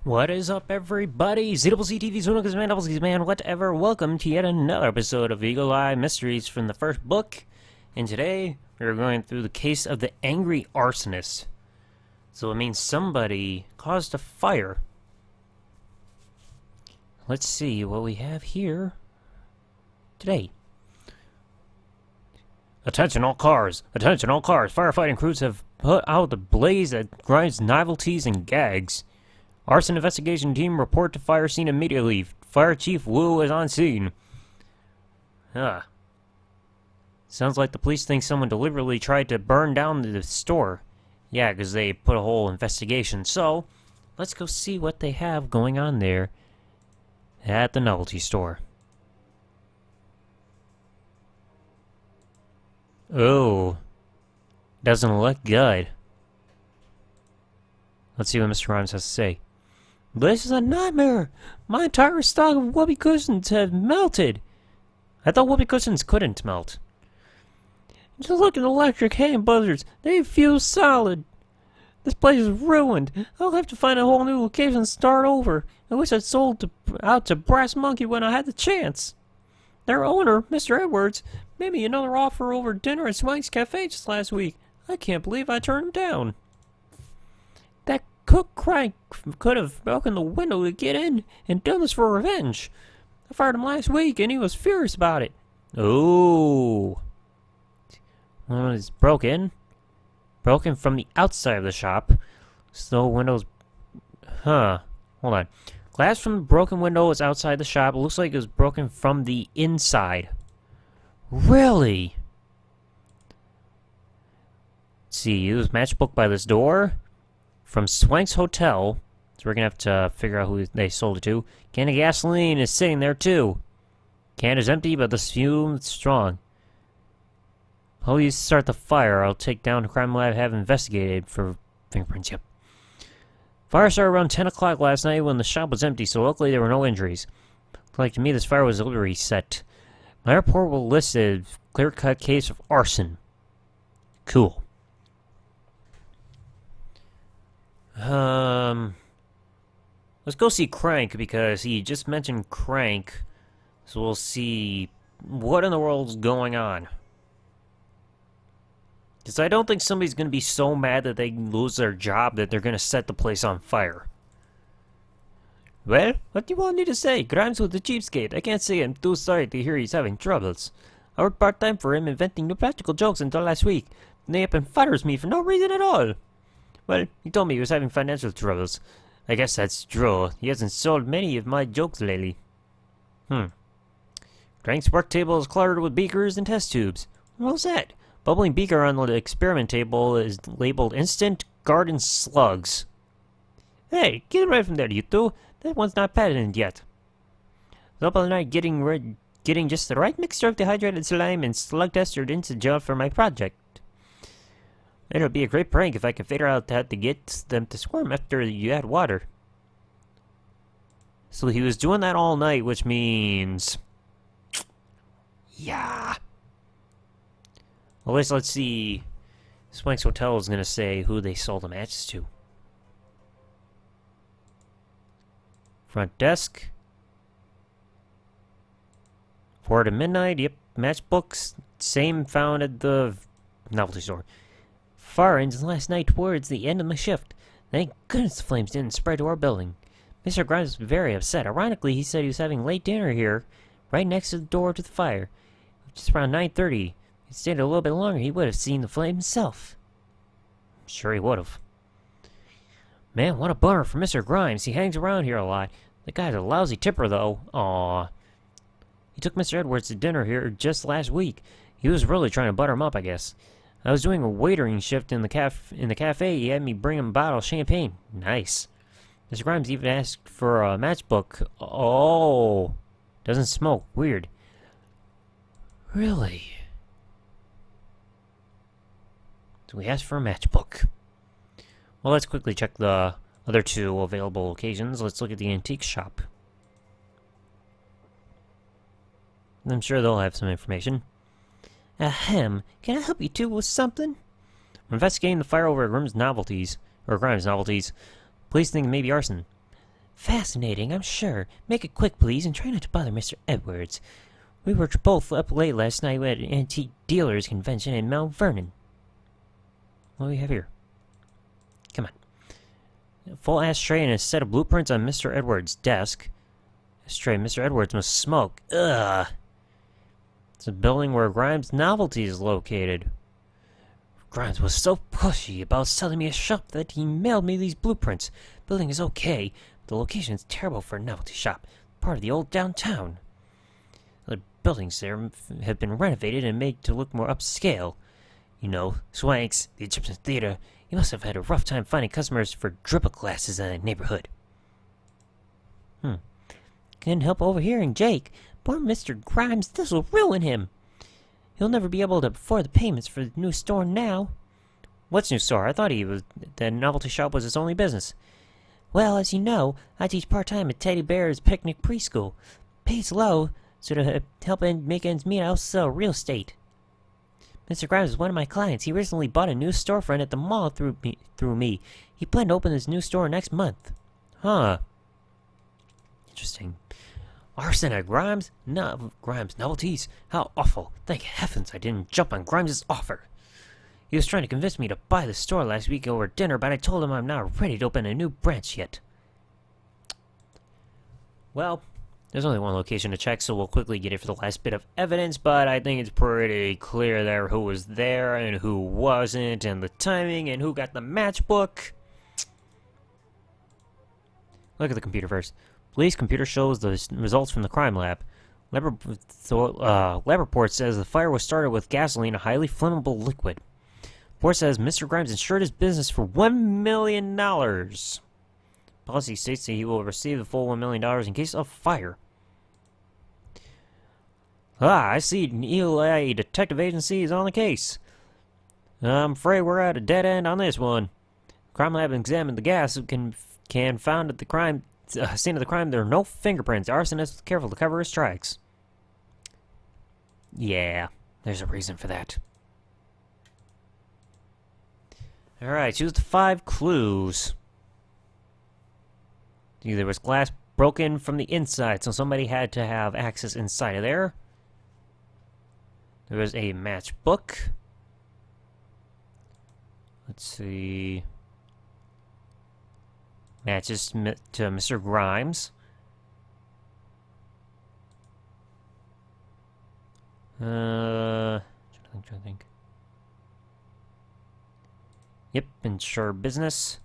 What is up, everybody? TheDoubleZTV, man, whatever. Welcome to yet another episode of Eagle Eye Mysteries from the first book. And today, we're going through the case of the Angry Arsonist. So it means somebody caused a fire. Let's see what we have here today. Attention all cars! Attention all cars! Firefighting crews have put out the blaze that grinds novelties and gags. Arson investigation team report to fire scene immediately. Fire Chief Wu is on scene. Sounds like the police think someone deliberately tried to burn down the store. Yeah, because they put a whole investigation. So, let's go see what they have going on there at the novelty store. Oh, doesn't look good. Let's see what Mr. Rhymes has to say. This is a nightmare! My entire stock of whoopee cushions have melted! I thought whoopee cushions couldn't melt. Just look at the electric hand buzzers. They fuse solid. This place is ruined. I'll have to find a whole new location and start over. I wish I'd sold out to Brass Monkey when I had the chance. Their owner, Mr. Edwards, made me another offer over dinner at Swank's Cafe just last week. I can't believe I turned him down. That cook crank could have broken the window to get in and done this for revenge. I fired him last week and he was furious about it. Oh. Well, it's broken. Broken from the outside of the shop. So windows... Hold on. Glass from the broken window is outside the shop. It looks like it was broken from the inside. Really? Let's see. Use matchbook by this door. From Swank's Hotel. So we're going to have to figure out who they sold it to. Can of gasoline is sitting there too. Can is empty, but the fume is strong. I'll use to start the fire. I'll take down the crime lab, have investigated for fingerprints. Yep. Fire started around 10 o'clock last night when the shop was empty, so luckily there were no injuries. Looked like to me this fire was a reset. My report will list a clear-cut case of arson. Cool. Let's go see Crank, because he just mentioned Crank. So we'll see what in the world's going on. Because I don't think somebody's going to be so mad that they lose their job that they're going to set the place on fire. Well, what do you want me to say? Grimes was a cheapskate. I can't say I'm too sorry to hear he's having troubles. I worked part-time for him inventing new practical jokes until last week. And they up and fires me for no reason at all. Well, he told me he was having financial troubles. I guess that's true. He hasn't sold many of my jokes lately. Crank's work table is cluttered with beakers and test tubes. What's that? Bubbling beaker on the experiment table is labeled Instant Garden Slugs. Hey, get it right from there, you two. That one's not patented yet. Up all night getting just the right mixture of dehydrated slime and slug tester into gel for my project. It'll be a great prank if I can figure out how to get them to squirm after you add water. So he was doing that all night, which means... Yeah. Well, let's see. Swank's Hotel is going to say who they sold the matches to. Front desk. 4 to midnight. Yep. Matchbooks. Same found at the novelty store. Fire engines last night towards the end of my shift. Thank goodness the flames didn't spread to our building. Mr. Grimes was very upset. Ironically, he said he was having late dinner here, right next to the door to the fire. Just around 9:30. If he stayed a little bit longer, he would have seen the flame himself. I'm sure he would have. Man, what a bummer for Mr. Grimes. He hangs around here a lot. The guy's a lousy tipper, though. Aww. He took Mr. Edwards to dinner here just last week. He was really trying to butter him up, I guess. I was doing a waitering shift in the cafe. He had me bring him a bottle of champagne. Nice. Mr. Grimes even asked for a matchbook. Oh. Doesn't smoke. Weird. Really? So we asked for a matchbook. Well, let's quickly check the other two available locations. Let's look at the antique shop. I'm sure they'll have some information. Ahem. Can I help you two with something? We're investigating the fire over at Grimes Novelties. Police think it may be arson. Fascinating, I'm sure. Make it quick, please, and try not to bother Mr. Edwards. We were both up late last night at an antique dealers convention in Mount Vernon. What do we have here? Come on. A full ashtray and a set of blueprints on Mr. Edwards' desk. Ashtray, Mr. Edwards must smoke. Ugh. It's a building where Grimes Novelty is located. Grimes was so pushy about selling me a shop that he mailed me these blueprints. Building is okay, but the location is terrible for a novelty shop. Part of the old downtown. The buildings there have been renovated and made to look more upscale. You know, Swanks, the Egyptian Theater. You must have had a rough time finding customers for dripple glasses in that neighborhood. Couldn't help overhearing Jake. Poor Mr. Grimes, this'll ruin him. He'll never be able to afford the payments for the new store now. What's new store? I thought the novelty shop was his only business. Well, as you know, I teach part-time at Teddy Bear's Picnic Preschool. Pays low, so to help make ends meet, I also sell real estate. Mr. Grimes is one of my clients. He recently bought a new storefront at the mall through me. He planned to open his new store next month. Huh. Interesting. Arson at Grimes? No, Grimes Novelties? How awful. Thank heavens I didn't jump on Grimes' offer. He was trying to convince me to buy the store last week over dinner, but I told him I'm not ready to open a new branch yet. Well, there's only one location to check, so we'll quickly get it for the last bit of evidence, but I think it's pretty clear there who was there and who wasn't, and the timing, and who got the matchbook. Look at the computer first. Police computer shows the results from the crime lab. Lab report says the fire was started with gasoline, a highly flammable liquid. Report says Mr. Grimes insured his business for $1 million. Policy states that he will receive the full $1 million in case of fire. I see an Eli detective agency is on the case. I'm afraid we're at a dead end on this one. Crime lab examined the gas can found at the crime scene of the crime. There are no fingerprints. The arsonist was careful to cover his tracks. Yeah, there's a reason for that. Alright, choose the 5 clues. There was glass broken from the inside, so somebody had to have access inside of there. There was a matchbook. Let's see. Matches to Mr. Grimes. Trying to think. Yep, insure business.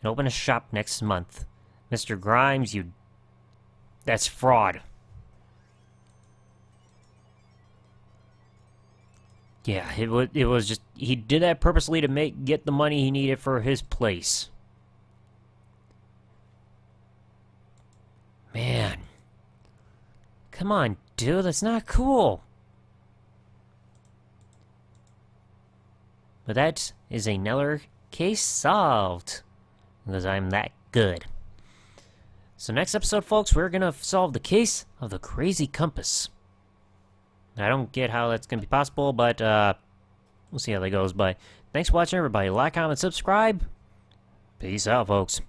And open a shop next month. Mr. Grimes, that's fraud. Yeah, it was just, he did that purposely to get the money he needed for his place. Man. Come on, dude, that's not cool. But that is another case solved. Because I'm that good. So next episode, folks, we're going to solve the case of the crazy compass. I don't get how that's going to be possible, but we'll see how that goes. But thanks for watching, everybody. Like, comment, subscribe. Peace out, folks.